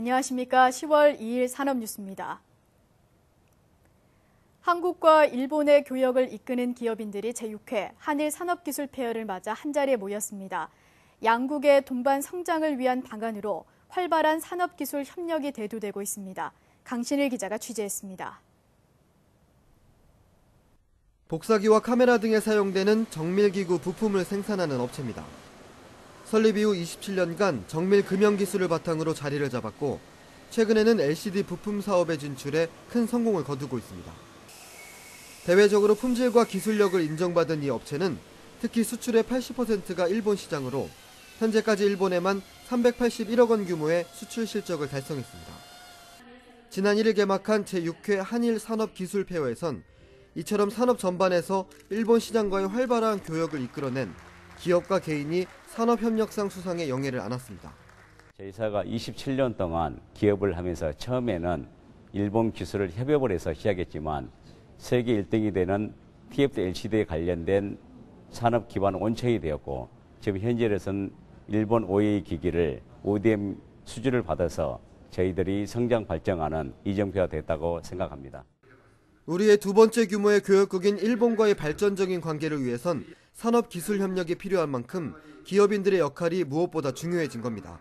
안녕하십니까. 10월 2일 산업뉴스입니다. 한국과 일본의 교역을 이끄는 기업인들이 제6회 한일 산업기술 페어를 맞아 한자리에 모였습니다. 양국의 동반 성장을 위한 방안으로 활발한 산업기술 협력이 대두되고 있습니다. 강신일 기자가 취재했습니다. 복사기와 카메라 등에 사용되는 정밀기구 부품을 생산하는 업체입니다. 설립 이후 27년간 정밀 금형 기술을 바탕으로 자리를 잡았고 최근에는 LCD 부품 사업의 진출에 큰 성공을 거두고 있습니다. 대외적으로 품질과 기술력을 인정받은 이 업체는 특히 수출의 80%가 일본 시장으로 현재까지 일본에만 381억 원 규모의 수출 실적을 달성했습니다. 지난 1일 개막한 제6회 한일 산업기술 페어에선 이처럼 산업 전반에서 일본 시장과의 활발한 교역을 이끌어낸 기업과 개인이 산업협력상 수상의 영예를 안았습니다. 저희 회사가 27년 동안 기업을 하면서 처음에는 일본 기술을 협업을 해서 시작했지만 세계 1등이 되는 TFT LCD에 관련된 산업 기반 원청이 되었고 지금 현재로서는 일본 OA 기기를 ODM 수주를 받아서 저희들이 성장 발전하는 이정표가 됐다고 생각합니다. 우리의 두 번째 규모의 교역국인 일본과의 발전적인 관계를 위해선 산업기술 협력이 필요한 만큼 기업인들의 역할이 무엇보다 중요해진 겁니다.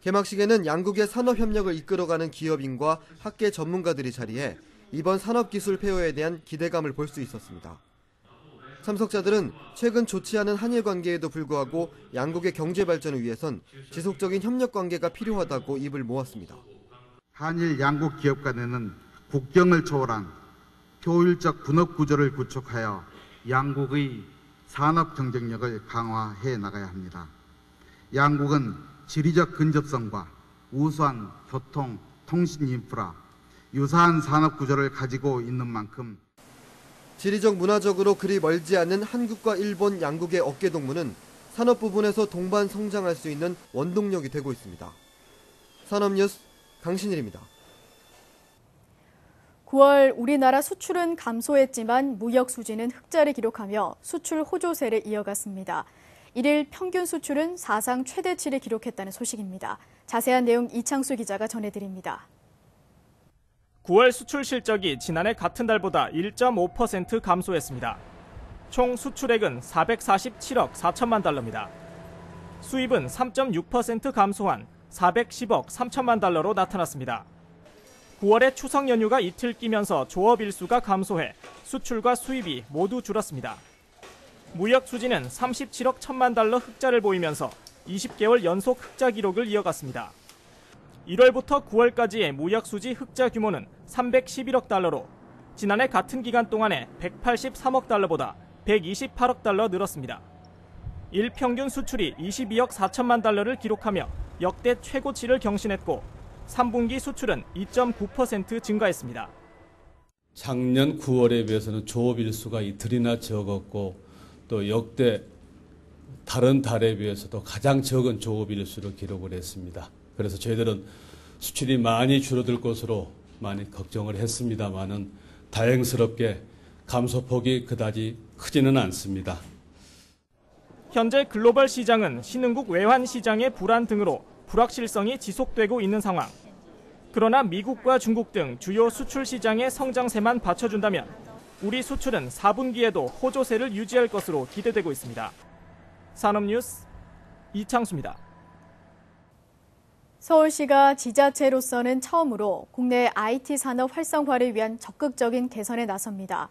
개막식에는 양국의 산업협력을 이끌어가는 기업인과 학계 전문가들이 자리해 이번 산업기술 페어에 대한 기대감을 볼 수 있었습니다. 참석자들은 최근 좋지 않은 한일 관계에도 불구하고 양국의 경제 발전을 위해선 지속적인 협력 관계가 필요하다고 입을 모았습니다. 한일 양국 기업 간에는 국경을 초월한 효율적 분업 구조를 구축하여 양국의 산업 경쟁력을 강화해 나가야 합니다. 양국은 지리적 근접성과 우수한 교통, 통신 인프라, 유사한 산업 구조를 가지고 있는 만큼 지리적 문화적으로 그리 멀지 않은 한국과 일본 양국의 어깨동무는 산업 부분에서 동반 성장할 수 있는 원동력이 되고 있습니다. 산업뉴스 강신일입니다. 9월 우리나라 수출은 감소했지만 무역 수지는 흑자를 기록하며 수출 호조세를 이어갔습니다. 1일 평균 수출은 사상 최대치를 기록했다는 소식입니다. 자세한 내용 이창수 기자가 전해드립니다. 9월 수출 실적이 지난해 같은 달보다 1.5% 감소했습니다. 총 수출액은 447억 4천만 달러입니다. 수입은 3.6% 감소한 410억 3천만 달러로 나타났습니다. 9월에 추석 연휴가 이틀 끼면서 조업 일수가 감소해 수출과 수입이 모두 줄었습니다. 무역 수지는 37억 1천만 달러 흑자를 보이면서 20개월 연속 흑자 기록을 이어갔습니다. 1월부터 9월까지의 무역 수지 흑자 규모는 311억 달러로 지난해 같은 기간 동안에 183억 달러보다 128억 달러 늘었습니다. 일평균 수출이 22억 4천만 달러를 기록하며 역대 최고치를 경신했고 3분기 수출은 2.9% 증가했습니다. 작년 9월에 비해서는 조업 일수가 이틀이나 적었고 또 역대 다른 달에 비해서도 가장 적은 조업 일수를 기록을 했습니다. 그래서 저희들은 수출이 많이 줄어들 것으로 많이 걱정을 했습니다만은 다행스럽게 감소폭이 그다지 크지는 않습니다. 현재 글로벌 시장은 신흥국 외환 시장의 불안 등으로 불확실성이 지속되고 있는 상황. 그러나 미국과 중국 등 주요 수출 시장의 성장세만 받쳐준다면 우리 수출은 4분기에도 호조세를 유지할 것으로 기대되고 있습니다. 산업뉴스 이창수입니다. 서울시가 지자체로서는 처음으로 국내 IT 산업 활성화를 위한 적극적인 개선에 나섭니다.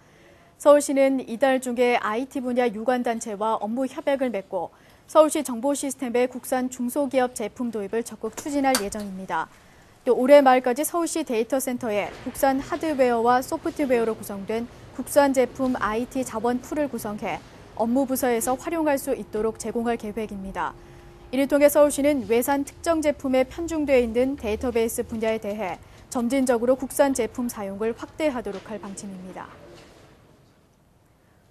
서울시는 이달 중에 IT 분야 유관단체와 업무 협약을 맺고 서울시 정보시스템의 국산 중소기업 제품 도입을 적극 추진할 예정입니다. 또 올해 말까지 서울시 데이터센터에 국산 하드웨어와 소프트웨어로 구성된 국산 제품 IT 자원 풀을 구성해 업무 부서에서 활용할 수 있도록 제공할 계획입니다. 이를 통해 서울시는 외산 특정 제품에 편중되어 있는 데이터베이스 분야에 대해 점진적으로 국산 제품 사용을 확대하도록 할 방침입니다.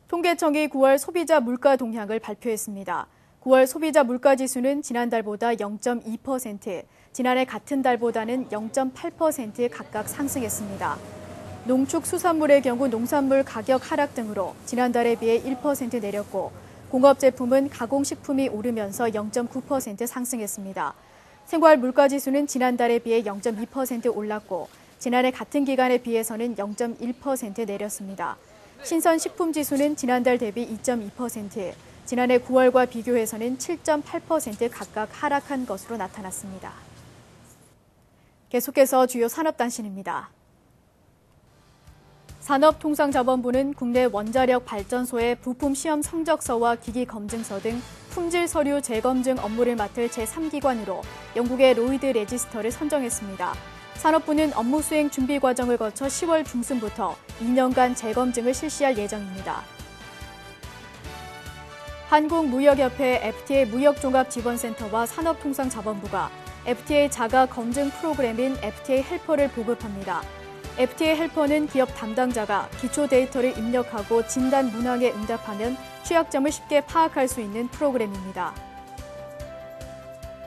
통계청이 9월 소비자 물가 동향을 발표했습니다. 9월 소비자 물가지수는 지난달보다 0.2%, 지난해 같은 달보다는 0.8% 각각 상승했습니다. 농축수산물의 경우 농산물 가격 하락 등으로 지난달에 비해 1% 내렸고 공업제품은 가공식품이 오르면서 0.9% 상승했습니다. 생활 물가지수는 지난달에 비해 0.2% 올랐고 지난해 같은 기간에 비해서는 0.1% 내렸습니다. 신선식품지수는 지난달 대비 2.2%, 지난해 9월과 비교해서는 7.8% 각각 하락한 것으로 나타났습니다. 계속해서 주요 산업단신입니다. 산업통상자원부는 국내 원자력 발전소의 부품 시험 성적서와 기기 검증서 등 품질 서류 재검증 업무를 맡을 제3기관으로 영국의 로이드 레지스터를 선정했습니다. 산업부는 업무 수행 준비 과정을 거쳐 10월 중순부터 2년간 재검증을 실시할 예정입니다. 한국무역협회 FTA 무역종합지원센터와 산업통상자원부가 FTA 자가 검증 프로그램인 FTA 헬퍼를 보급합니다. FTA 헬퍼는 기업 담당자가 기초 데이터를 입력하고 진단 문항에 응답하면 취약점을 쉽게 파악할 수 있는 프로그램입니다.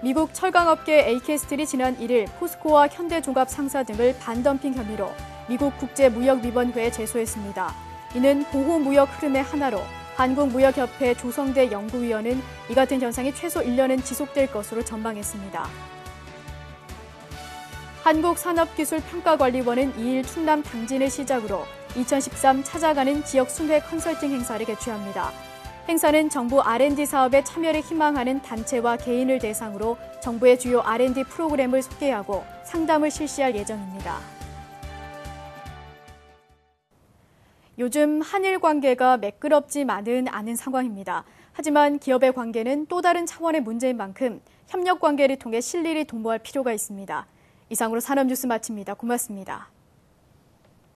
미국 철강업계 에이케스틸이 지난 1일 포스코와 현대종합 상사 등을 반덤핑 혐의로 미국 국제무역위원회에 제소했습니다. 이는 보호무역 흐름의 하나로 한국무역협회 조성대 연구위원은 이 같은 현상이 최소 1년은 지속될 것으로 전망했습니다. 한국산업기술평가관리원은 2일 충남 당진을 시작으로 2013 찾아가는 지역 순회 컨설팅 행사를 개최합니다. 행사는 정부 R&D 사업에 참여를 희망하는 단체와 개인을 대상으로 정부의 주요 R&D 프로그램을 소개하고 상담을 실시할 예정입니다. 요즘 한일 관계가 매끄럽지만은 않은 상황입니다. 하지만 기업의 관계는 또 다른 차원의 문제인 만큼 협력 관계를 통해 실리를 도모할 필요가 있습니다. 이상으로 산업뉴스 마칩니다. 고맙습니다.